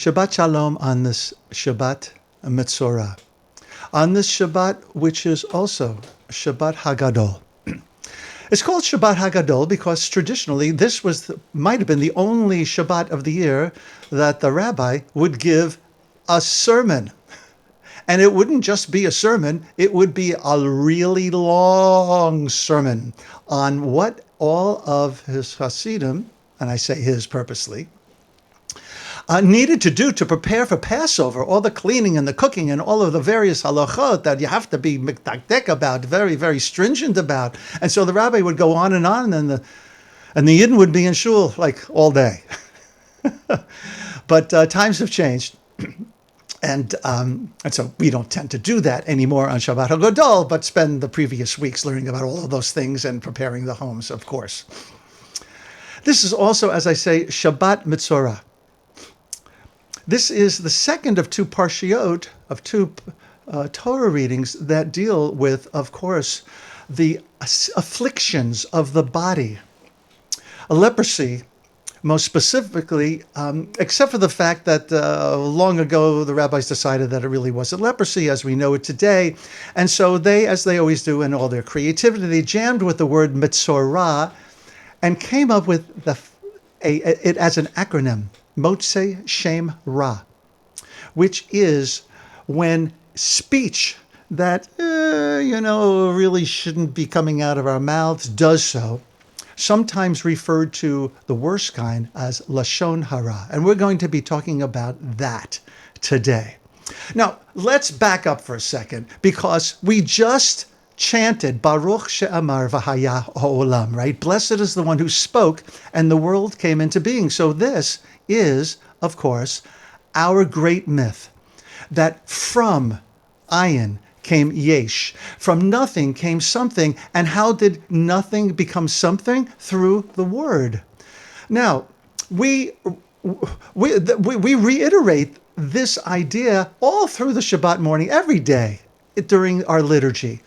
Shabbat Shalom on this Shabbat Metzora. On this Shabbat, which is also Shabbat Hagadol. It's called Shabbat Hagadol because traditionally this might have been the only Shabbat of the year that the rabbi would give a sermon. And it wouldn't just be a sermon, it would be a really long sermon on what all of his Hasidim, and I say his purposely, needed to do to prepare for Passover, all the cleaning and the cooking and all of the various halachot that you have to be mikdakdek about, very, very stringent about. And so the rabbi would go on, and the Yidden would be in shul like all day. But times have changed. And so we don't tend to do that anymore on Shabbat HaGadol, but spend the previous weeks learning about all of those things and preparing the homes, of course. This is also, as I say, Shabbat Metzora. This is the second of two parshiot, of two Torah readings that deal with, of course, the afflictions of the body. Leprosy, most specifically, except for the fact that long ago the rabbis decided that it really wasn't leprosy as we know it today. And so they, as they always do in all their creativity, they jammed with the word Metzora and came up with it as an acronym. Motse Shem Ra, which is when speech that, really shouldn't be coming out of our mouths does so, sometimes referred to the worst kind as Lashon Hara. And we're going to be talking about that today. Now, let's back up for a second, because we just chanted Baruch She'amar V'haya Ha'olam, right? Blessed is the one who spoke and the world came into being. So this is, of course, our great myth that from ayin came yesh. From nothing came something. And how did nothing become something? Through the word. Now, we reiterate this idea all through the Shabbat morning, every day during our liturgy.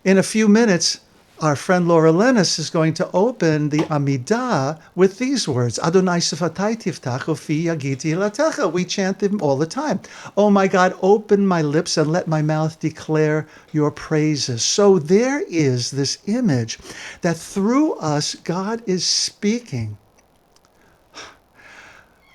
In a few minutes, our friend Laura Lennis is going to open the Amidah with these words. Adonai sifatai tiftach ufi yagiti latecha. We chant them all the time. Oh my God, open my lips and let my mouth declare your praises. So there is this image that through us, God is speaking.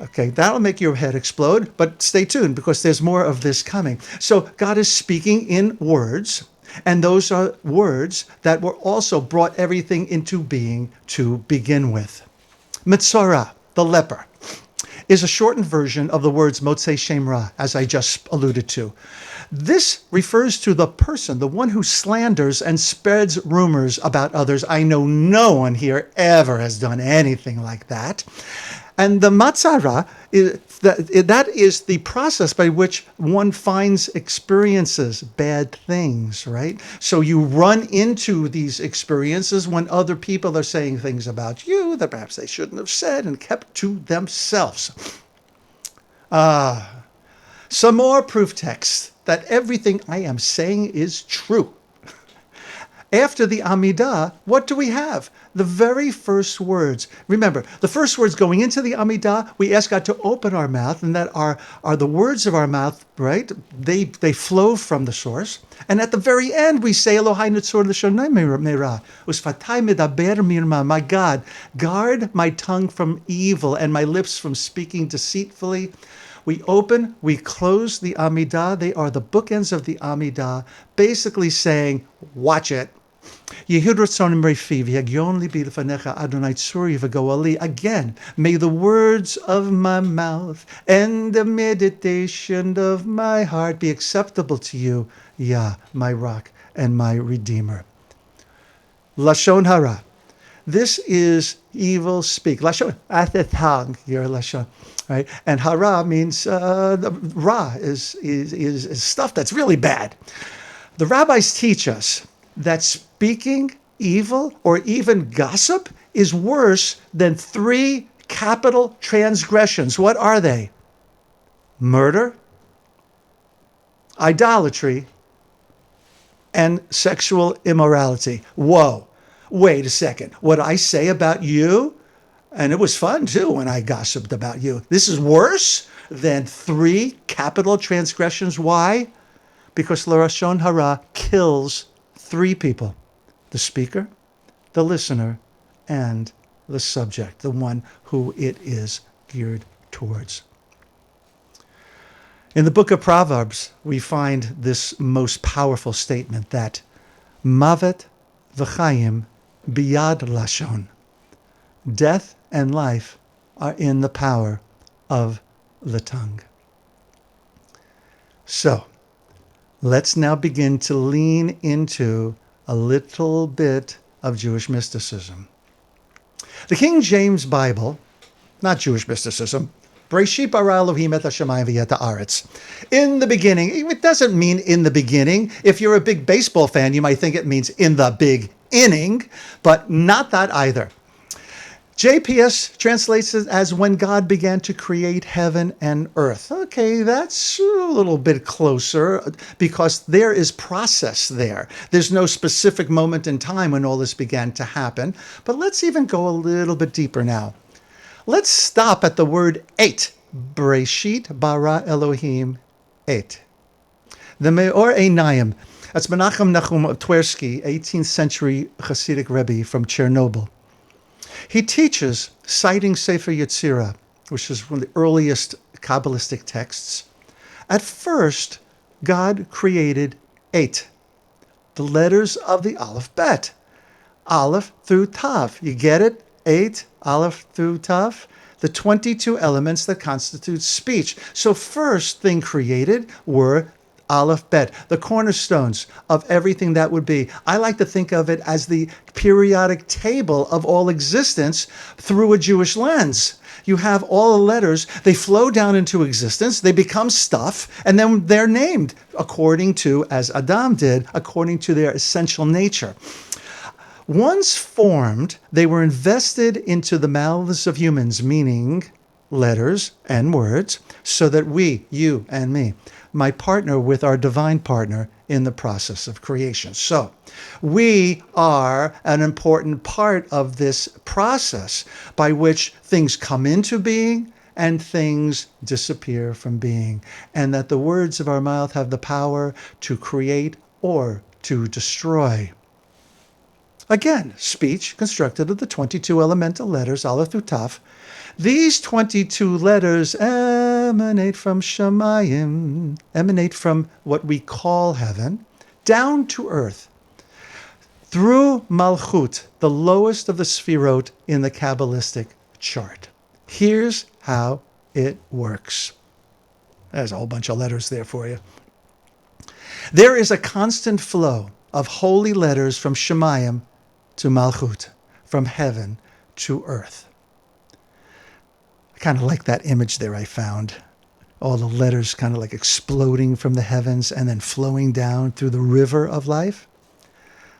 Okay, that'll make your head explode, but stay tuned because there's more of this coming. So God is speaking in words. And those are words that were also brought everything into being to begin with. Metzora, the leper, is a shortened version of the words Motzei Shem Ra, as I just alluded to. This refers to the person, the one who slanders and spreads rumors about others. I know no one here ever has done anything like that. And the Metzora, that is the process by which one experiences bad things, right? So you run into these experiences when other people are saying things about you that perhaps they shouldn't have said and kept to themselves. Some more proof texts that everything I am saying is true. After the Amidah, what do we have? The very first words. Remember, the first words going into the Amidah, we ask God to open our mouth, and that are the words of our mouth, right? They flow from the source. And at the very end, we say, Elohai Netzor L'shonai Meira, Usfatai Medaber Mirma. My God, guard my tongue from evil and my lips from speaking deceitfully. We open, we close the Amidah. They are the bookends of the Amidah, basically saying, watch it. Again, may the words of my mouth and the meditation of my heart be acceptable to you, Yah, my rock and my redeemer. Lashon hara. This is evil speak. Lashon, at the tongue, your lashon, right? And hara means ra is stuff that's really bad. The rabbis teach us that speaking evil or even gossip is worse than 3 capital transgressions. What are they? Murder, idolatry, and sexual immorality. Whoa, wait a second. What I say about you, and it was fun too when I gossiped about you, this is worse than 3 capital transgressions. Why? Because Lashon Hara kills 3 people: the speaker, the listener, and the subject, the one who it is geared towards. In the book of Proverbs, we find this most powerful statement that Mavet v'chaim biyad lashon. Death and life are in the power of the tongue. So, let's now begin to lean into a little bit of Jewish mysticism. The King James Bible, not Jewish mysticism, Breshit bara Elohim et hashamayim v'et haaretz. In the beginning, it doesn't mean in the beginning. If you're a big baseball fan, you might think it means in the big inning, but not that either. JPS translates it as when God began to create heaven and earth. Okay, that's a little bit closer because there is process there. There's no specific moment in time when all this began to happen. But let's even go a little bit deeper now. Let's stop at the word et. Breshit bara Elohim et. The Meor Einayim. That's Menachem Nachum Twersky, 18th century Hasidic Rebbe from Chernobyl. He teaches, citing Sefer Yetzirah, which is one of the earliest Kabbalistic texts. At first, God created 8, the letters of the Aleph Bet. Aleph through Tav. You get it? 8, Aleph through Tav. The 22 elements that constitute speech. So first thing created were Aleph Bet, the cornerstones of everything that would be. I like to think of it as the periodic table of all existence through a Jewish lens. You have all the letters, they flow down into existence, they become stuff, and then they're named according to, as Adam did, according to their essential nature. Once formed, they were invested into the mouths of humans, meaning letters and words, so that we, you and me, might partner with our divine partner in the process of creation. So we are an important part of this process by which things come into being and things disappear from being, and that the words of our mouth have the power to create or to destroy. Again, speech constructed of the 22 elemental letters, Aleph through Tav. These 22 letters emanate from Shamayim, emanate from what we call heaven, down to earth, through Malchut, the lowest of the Sfirot in the Kabbalistic chart. Here's how it works. There's a whole bunch of letters there for you. There is a constant flow of holy letters from Shamayim to Malchut, from heaven to earth. I kind of like that image there I found. All the letters kind of like exploding from the heavens and then flowing down through the river of life.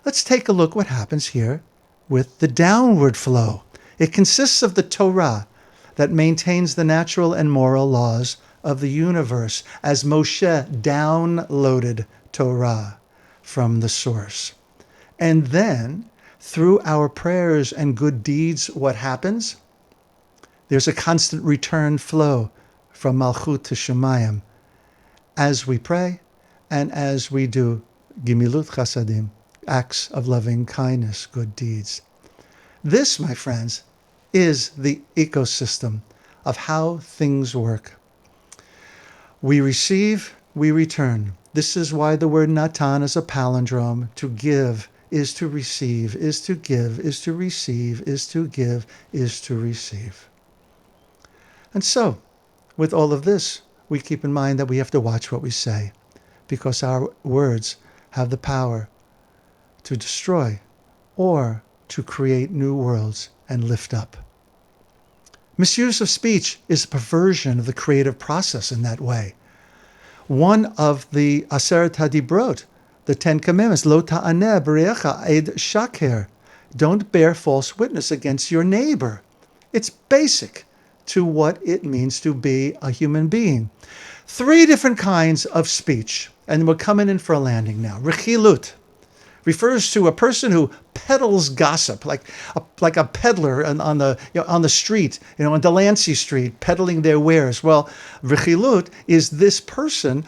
Let's take a look what happens here with the downward flow. It consists of the Torah that maintains the natural and moral laws of the universe as Moshe downloaded Torah from the source. And then, through our prayers and good deeds, what happens? There's a constant return flow from Malchut to Shemayim as we pray and as we do Gimilut Chasadim, acts of loving kindness, good deeds. This, my friends, is the ecosystem of how things work. We receive, we return. This is why the word Natan is a palindrome. To give is to receive, is to give, is to receive, is to give, is to receive. And so, with all of this, we keep in mind that we have to watch what we say, because our words have the power to destroy or to create new worlds and lift up. Misuse of speech is a perversion of the creative process in that way. One of the Aseret HaDibrot, the 10 Commandments, Lo ta'aneh b're'echa ed shaker, don't bear false witness against your neighbor. It's basic to what it means to be a human being. 3 different kinds of speech, and we're coming in for a landing now. Rechilut, refers to a person who peddles gossip, like a peddler on the on the street, on Delancey Street, peddling their wares. Well, rechilut is this person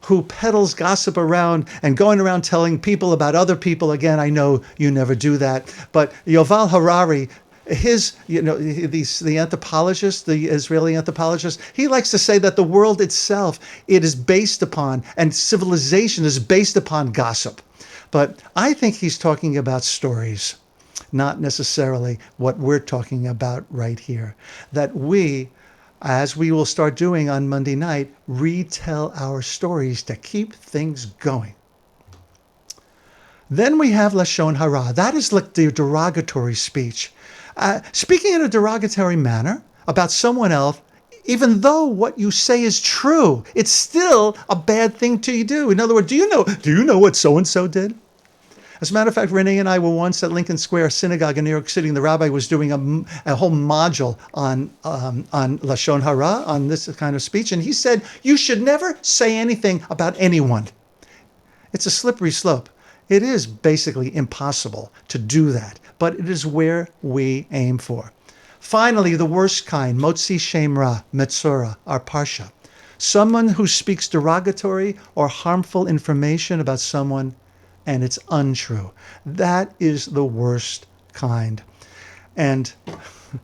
who peddles gossip around and going around telling people about other people. Again, I know you never do that, but Yuval Harari, the anthropologist, the Israeli anthropologist, he likes to say that the world itself, it is based upon, and civilization is based upon gossip. But I think he's talking about stories, not necessarily what we're talking about right here. That we, as we will start doing on Monday night, retell our stories to keep things going. Then we have Lashon Hara. That is like the derogatory speech. Speaking in a derogatory manner about someone else, even though what you say is true, it's still a bad thing to do. In other words, do you know what so-and-so did? As a matter of fact, Renee and I were once at Lincoln Square Synagogue in New York City, and the rabbi was doing a whole module on Lashon Hara, on this kind of speech, and he said, you should never say anything about anyone. It's a slippery slope. It is basically impossible to do that, but it is where we aim for. Finally, the worst kind, Motzi Shem Ra, Metzora, our Parsha. Someone who speaks derogatory or harmful information about someone and it's untrue. That is the worst kind. And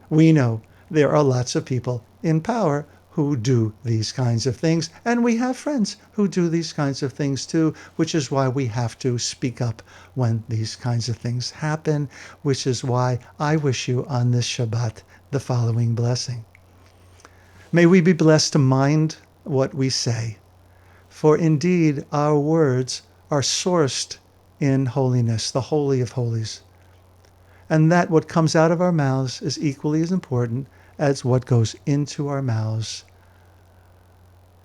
we know there are lots of people in power who do these kinds of things, and we have friends who do these kinds of things too, which is why we have to speak up when these kinds of things happen, which is why I wish you on this Shabbat the following blessing. May we be blessed to mind what we say, for indeed our words are sourced in holiness, the Holy of Holies, and that what comes out of our mouths is equally as important as what goes into our mouths.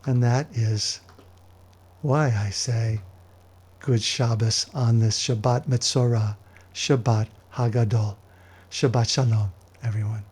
And that is why I say good Shabbos on this Shabbat Metzora, Shabbat Hagadol. Shabbat Shalom, everyone.